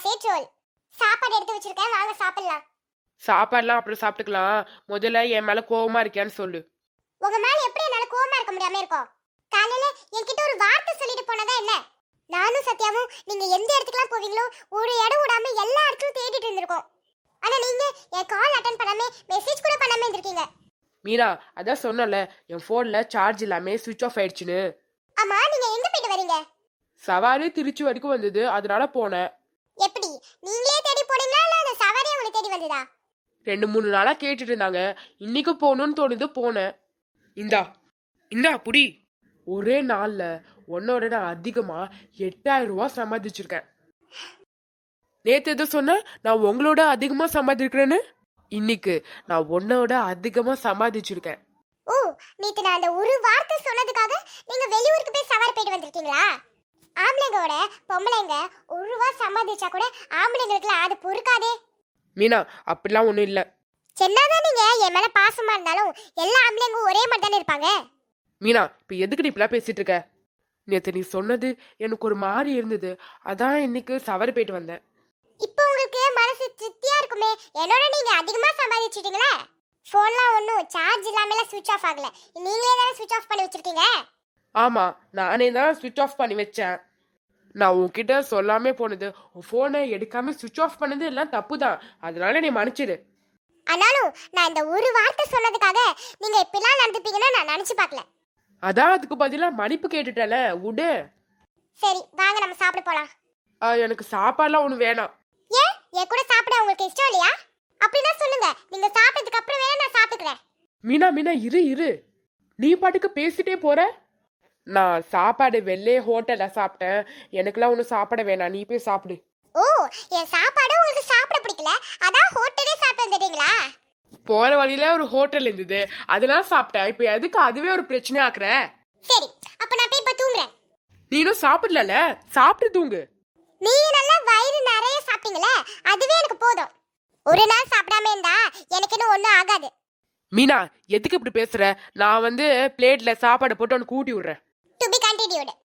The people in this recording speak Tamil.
Chat role. சாப்பாடு எடுத்து வச்சிருக்கேன், வாங்க சாப்பிடலாம். சாப்பாடுலாம் அப்புறம் சாப்பிட்டுக்கலாம். முதல்ல என் மேல கோவமா இருக்கியான்னு சொல்லு. உங்க மேல எப்படி என்னால கோவமா இருக்க முடியாம இருக்கும்? காலையில என்கிட்ட ஒரு வார்த்தை சொல்லிட்டு போனதா என்ன? நானும் சத்யாவும் நீங்க எந்த இடத்துக்குலாம் போவீங்களோ ஒரு இடம் விடாம எல்லா இடத்துலயும் தேடிட்டு இருந்திருக்கோம். ஆனா நீங்க என் கால் அட்டன் பண்ணாம மெசேஜ் கூட பண்ணாம இருந்திருக்கீங்க. மீனா, அதான் சொன்னல என் போன்ல சார்ஜ் இல்லாம சுவிட்ச் ஆஃப் ஆயிடுச்சுன்னு. ஆமா, நீங்க எங்க போயிட்டு வரீங்க? சவாரி திருச்சி வரைக்கும் வந்தது, அதனால போனேன். எப்படி, நீங்களே தேடி போனீங்களா இல்ல அந்த சவாரி உங்களை தேடி வந்ததா? 2-3 நாளா கேட்டுட்டு இருந்தாங்க. இன்னைக்கு போகணும்னு தோணுது, போனேன். இந்தா இந்தா புடி. ஒரே நாள்ல உன்னோட நான் அதிகமா 8000 ரூபாய் சம்பாதிச்சிருக்கேன். நேத்து எது சொன்ன நான் உங்களோட அதிகமா சம்பாதிக்கிறேன்னு? இன்னைக்கு நான் உன்னோட அதிகமா சம்பாதிச்சிருக்கேன். ஓ, நேத்து நான் அந்த ஒரு வார்த்தை சொன்னதுக்காக நீங்க வெளியூருக்கு போய் சவாரி போயிட்டு வந்திருக்கீங்களா? ஆம்பளைங்களோட பொம்பளைங்க 1 ரூபா சம்பாதிச்சா கூட ஆம்பளைங்களுக்குலாம் அது பொறுக்காதே. மீனா, அப்படிலாம் ஒண்ணும் இல்ல. என்னதான் நீங்க என் மேல பாசமா இருந்தாலும் எல்லா ஆம்பளைங்க ஒரே மாதிரி தானே இருப்பாங்க. மீனா, இப்ப எதுக்கு நீ இப்படிலாம் பேசிட்டு இருக்க? நேத்து நீ சொன்னது எனக்கு ஒரு மாதிரி இருந்தது, அதான் இன்னைக்கு சவாரி போயிட்டு வந்தேன். இப்போ உங்களுக்கு மனசு திருப்தியா இருக்குமே, என்னோட நீங்க அதிகமா சம்பாதிச்சிட்டீங்களே. போன்லாம் ஒன்றும் சார்ஜ் இல்லாமல சுவிட்ச் ஆஃப் ஆகல, நீங்களே தானே சுவிட்ச் ஆஃப் பண்ணி வச்சிருக்கீங்க. ஆமா, நானே தான் சுவிட்ச் ஆஃப் பண்ணி வச்சேன். நான் உன்கிட்ட சொல்லாமே போனது, உன் போனை எடுக்காம சுவிட்ச் ஆஃப் பண்ணது எல்லாம் தப்பு தான். அதனால நீ மன்னிச்சிடு. ஆனாலும் நான் இந்த ஒரு வார்த்தை சொன்னதுக்காக நீங்க இப்படிலாம் நடந்துப்பீங்கன்னு நான் நினைச்சு பார்க்கல. அதான் அதுக்கு பதிலா மன்னிப்பு கேட்டுட்டல, விடு. சரி வாங்க, நம்ம சாப்பிட போலாம். எனக்கு சாப்பாடுலாம் ஒண்ணு வேணாம். ஏன் என் கூட சாப்பிட உங்களுக்கு இஷ்டம் இல்லையா? அப்படின்னா சொல்லுங்க, நீங்க சாப்பிட்டதுக்கு அப்புறம் வேணா நான் சாப்பிட்டுக்கிறேன். மீனா மீனா, இரு இரு. நீ பாட்டுக்கு பேசிட்டே போற. நான் சாப்பாடு வெள்ளே ஹோட்டல்ல சாப்பிட்டேன். எனக்குலாம் ஒன்றும் சாப்பிட வேணாம், நீ போய் சாப்பிடு. ஓ, என் சாப்பாடு உங்களுக்கு சாப்பிட பிடிக்கல, அதான் ஹோட்டலே சாப்பிட்டு வந்துட்டீங்களா? போற வழியில ஒரு ஹோட்டல் இருந்தது, அதெல்லாம் சாப்பிட்டேன். இப்ப எதுக்கு அதுவே ஒரு பிரச்சனை ஆக்குற? சரி, அப்ப நான் போய் இப்ப தூங்குறேன். நீனும் சாப்பிடல, சாப்பிட்டு தூங்கு. நீங்க நல்லா வயிறு நிறைய சாப்பிட்டீங்களே, அதுவே எனக்கு போதும். ஒரு நாள் சாப்பிடாம இருந்தா எனக்கு இன்னும் ஒன்றும் ஆகாது. மீனா, எதுக்கு இப்படி பேசுற? நான் பிளேட்ல சாப்பாடு போட்டு உனக்கு ஊட்டி விடுறேன். To be continued.